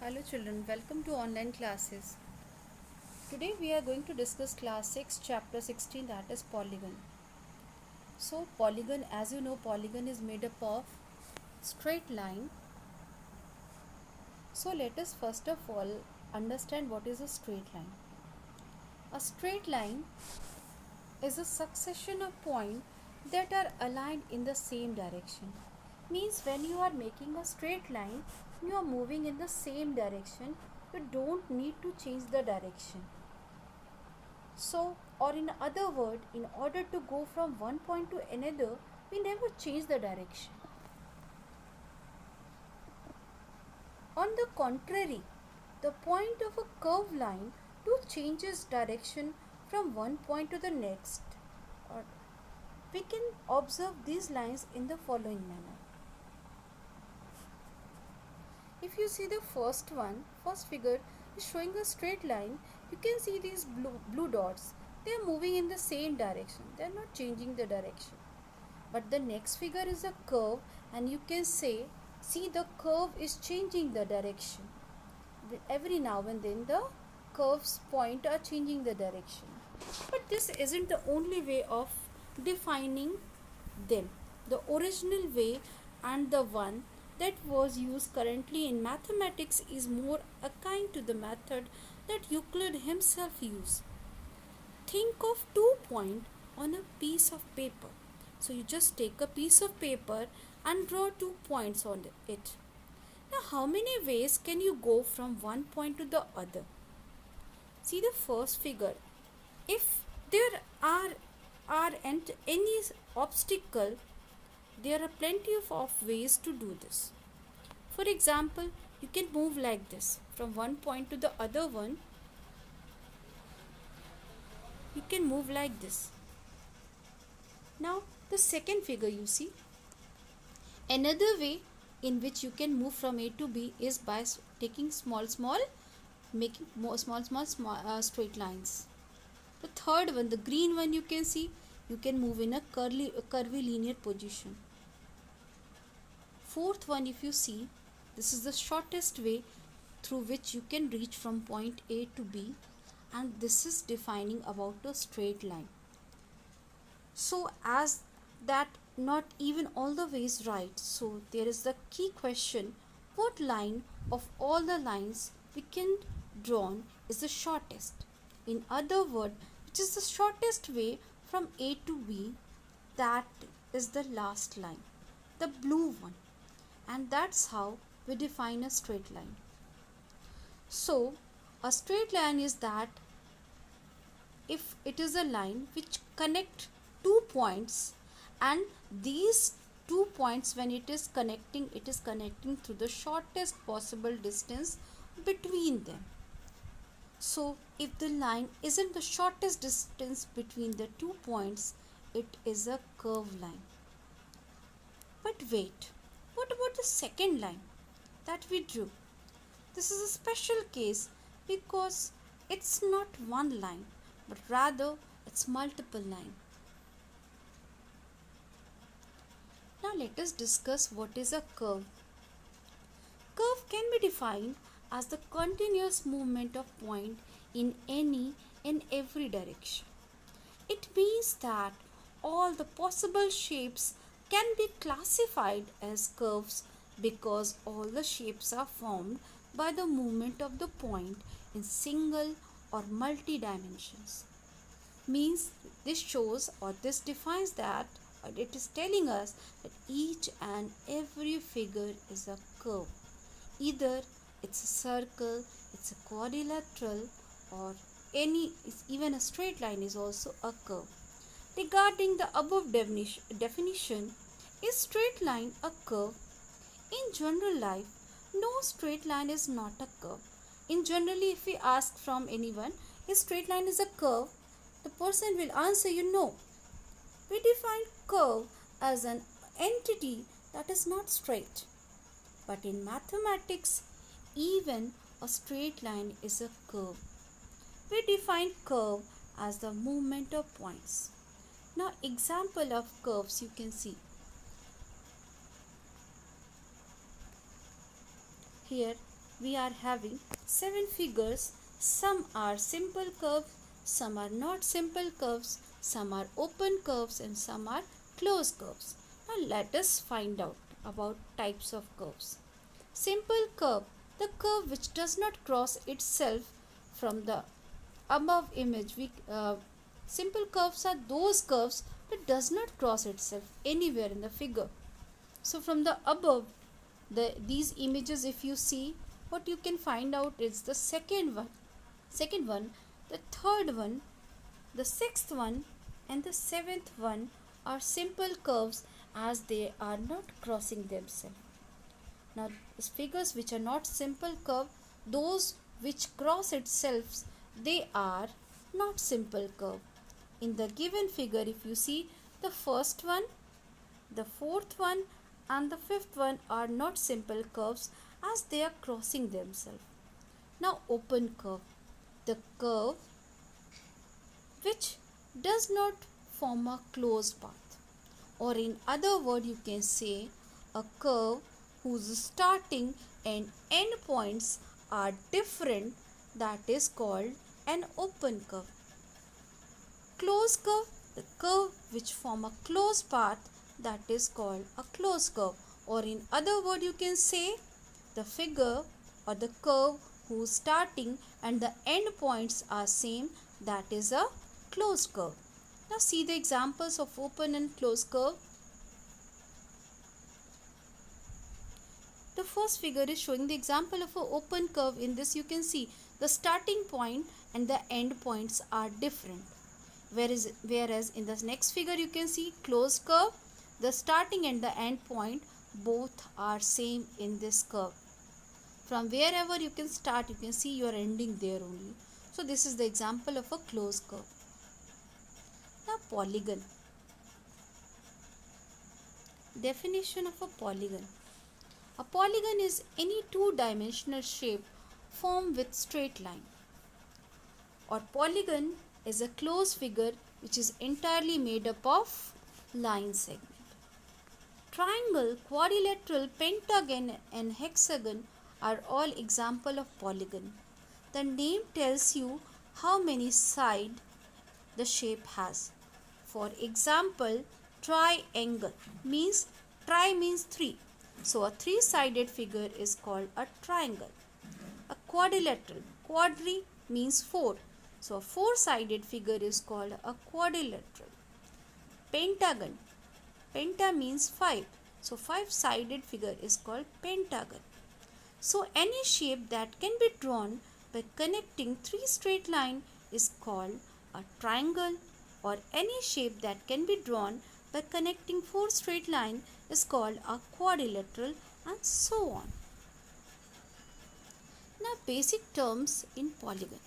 Hello children, welcome to online classes. Today we are going to discuss class 6 chapter 16, that is polygon. So polygon, as you know, polygon is made up of straight line. So let us first of all understand what is a straight line. A straight line is a succession of points that are aligned in the same direction. Means when you are making a straight line, you are moving in the same direction. You don't need to change the direction. So, or in other word, in order to go from one point to another, we never change the direction. On the contrary, the point of a curved line do changes direction from one point to the next. Or we can observe these lines in the following manner. If you see the first figure is showing a straight line, you can see these blue dots. They are moving in the same direction. They are not changing the direction. But the next figure is a curve, and you can see the curve is changing the direction. Every now and then the curves point are changing the direction. But this isn't the only way of defining them. The original way and the one that was used currently in mathematics is more akin to the method that Euclid himself used. Think of 2 points on a piece of paper. So you just take a piece of paper and draw 2 points on it. Now how many ways can you go from one point to the other? See the first figure. If there are any obstacle, there are plenty of ways to do this. For example, you can move like this from one point to the other one. You can move like this. Now the second figure you see. Another way in which you can move from A to B is by taking making small straight lines. The third one, the green one, you can see you can move in a curvy linear position. Fourth one, if you see, this is the shortest way through which you can reach from point A to B, and this is defining about a straight line. So as that not even all the ways right, so there is the key question: what line of all the lines we can draw is the shortest? In other words, which is the shortest way from A to B? That is the last line, the blue one, and that's how we define a straight line. So a straight line is that if it is a line which connect 2 points, and these 2 points, when it is connecting through the shortest possible distance between them. So if the line isn't the shortest distance between the 2 points, it is a curved line. But wait, what about the second line that we drew? This is a special case because it's not one line, but rather it's multiple lines. Now let us discuss what is a curve. Curve can be defined as the continuous movement of point in any and every direction. It means that all the possible shapes can be classified as curves because all the shapes are formed by the movement of the point in single or multi dimensions. Means this shows, or this defines that, or it is telling us that each and every figure is a curve. Either it's a circle, it's a quadrilateral, or even a straight line is also a curve. Regarding the above definition, is straight line a curve? In general life, no straight line is not a curve. In generally, if we ask from anyone, is straight line is a curve? The person will answer you no. We define curve as an entity that is not straight. But in mathematics, even a straight line is a curve. We define curve as the movement of points. Now example of curves you can see. Here we are having 7 figures. Some are simple curves, some are not simple curves, some are open curves, and some are closed curves. Now let us find out about types of curves. Simple curve, the curve which does not cross itself. From the above image, simple curves are those curves that does not cross itself anywhere in the figure. So from the above, these images, if you see, what you can find out is the second one, the third one, the sixth one, and the seventh one are simple curves as they are not crossing themselves. Now, the figures which are not simple curve, those which cross itself, they are not simple curve. In the given figure, if you see, the first one, the fourth one, and the fifth one are not simple curves as they are crossing themselves. Now, open curve, the curve which does not form a closed path, or in other word you can say a curve whose starting and end points are different, that is called an open curve. Closed curve, the curve which form a closed path, that is called a closed curve, or in other word you can say the figure or the curve whose starting and the end points are same, that is a closed curve. Now see the examples of open and closed curve. The first figure is showing the example of an open curve. In this you can see the starting point and the end points are different. Whereas in the next figure you can see closed curve, the starting and the end point both are same in this curve. From wherever you can start, you can see you are ending there only. So this is the example of a closed curve. Now polygon. Definition of a polygon. A polygon is any two-dimensional shape formed with straight line. Or polygon is a closed figure which is entirely made up of line segment. Triangle, quadrilateral, pentagon and hexagon are all example of polygon. The name tells you how many sides the shape has. For example, triangle means tri means 3. So a three-sided figure is called a triangle. A quadrilateral, quadri means 4. So a four-sided figure is called a quadrilateral. Pentagon, penta means 5. So five-sided figure is called pentagon. So any shape that can be drawn by connecting three straight lines is called a triangle, or any shape that can be drawn by connecting four straight lines is called a quadrilateral, and so on. Now basic terms in polygon.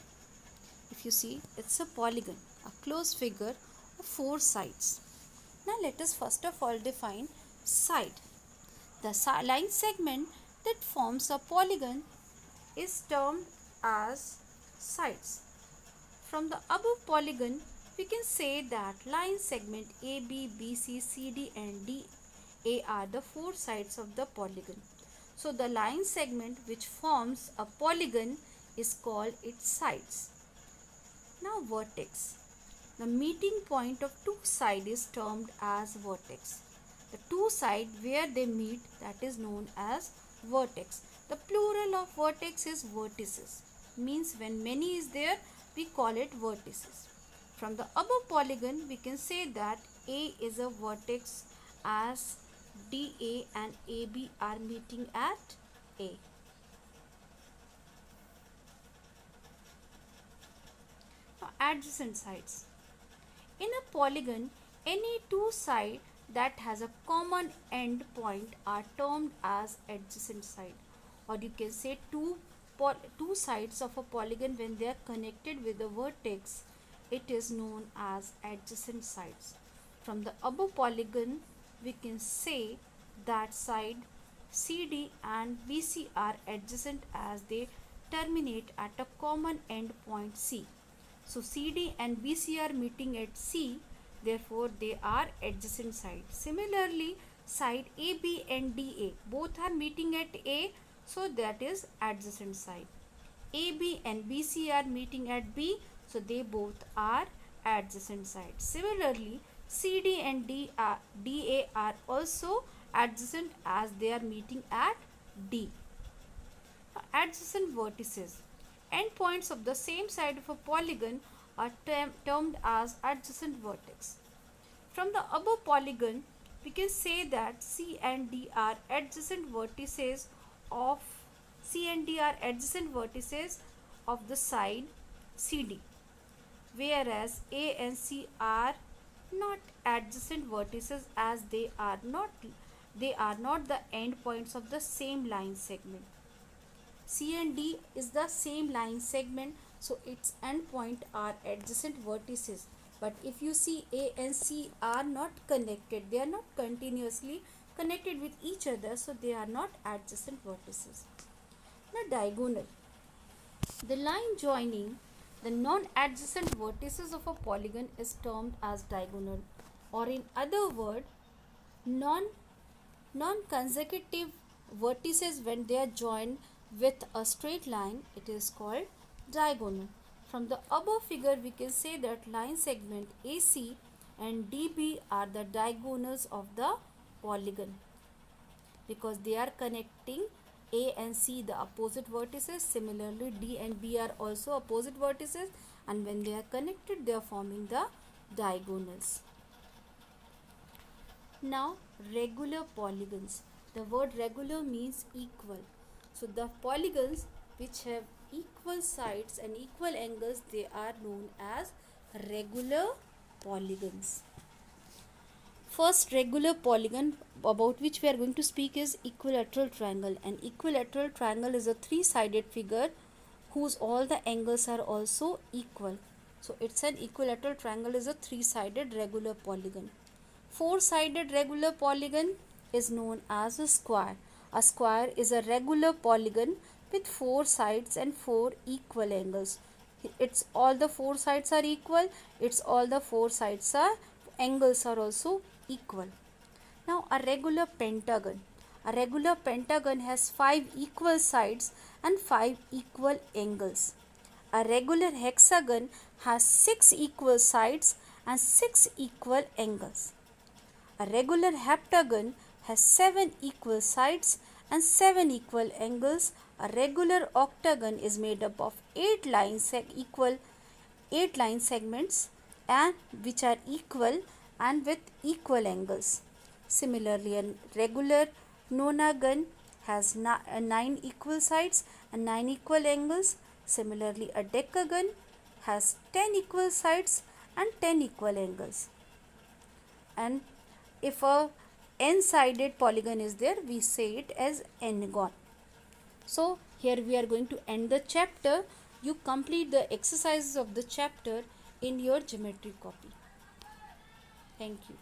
If you see, it's a polygon, a closed figure of four sides. Now let us first of all define side. The line segment that forms a polygon is termed as sides. From the above polygon, we can say that line segment AB, BC, CD and DA are the four sides of the polygon. So the line segment which forms a polygon is called its sides. Now vertex. The meeting point of two sides is termed as vertex. The two sides where they meet, that is known as vertex. The plural of vertex is vertices. Means when many is there, we call it vertices. From the above polygon, we can say that A is a vertex as DA and AB are meeting at A. Now adjacent sides. In a polygon, any two sides that has a common end point are termed as adjacent side, or you can say two sides of a polygon, when they are connected with a vertex, it is known as adjacent sides. From the above polygon, we can say that side CD and BC are adjacent as they terminate at a common end point C. So CD and BC are meeting at C, therefore they are adjacent sides. Similarly, side AB and DA both are meeting at A, so that is adjacent side. AB and BC are meeting at B, so they both are adjacent sides. Similarly, CD and DA are also adjacent as they are meeting at D. Adjacent vertices. Endpoints of the same side of a polygon are termed as adjacent vertex. From the above polygon, we can say that C and D are adjacent vertices of the side CD, whereas A and C are not adjacent vertices as they are not the endpoints of the same line segment. C and D is the same line segment, so its endpoint are adjacent vertices. But if you see A and C are not connected, they are not continuously connected with each other, so they are not adjacent vertices. Now diagonal. The line joining the non-adjacent vertices of a polygon is termed as diagonal, or in other words, non-consecutive vertices when they are joined with a straight line, it is called diagonal. From the above figure, we can say that line segment AC and DB are the diagonals of the polygon because they are connecting A and C, the opposite vertices. Similarly, D and B are also opposite vertices, and when they are connected, they are forming the diagonals. Now, regular polygons. The word regular means equal. So, the polygons which have equal sides and equal angles, they are known as regular polygons. First regular polygon about which we are going to speak is equilateral triangle. An equilateral triangle is a three-sided figure whose all the angles are also equal. So it's an equilateral triangle is a three-sided regular polygon. Four-sided regular polygon is known as a square. A square is a regular polygon with four sides and four equal angles. It's all the four sides are equal. It's all the four sides are angles are also equal. Now a regular pentagon. A regular pentagon has 5 equal sides and 5 equal angles. A regular hexagon has 6 equal sides and 6 equal angles. A regular heptagon has 7 equal sides and 7 equal angles. A regular octagon is made up of 8 line segments and which are equal and with equal angles. Similarly, a regular nonagon has 9 equal sides and 9 equal angles. Similarly, a decagon has 10 equal sides and 10 equal angles. And if a n-sided polygon is there, we say it as n-gon. So here we are going to end the chapter. You complete the exercises of the chapter in your geometry copy. Thank you.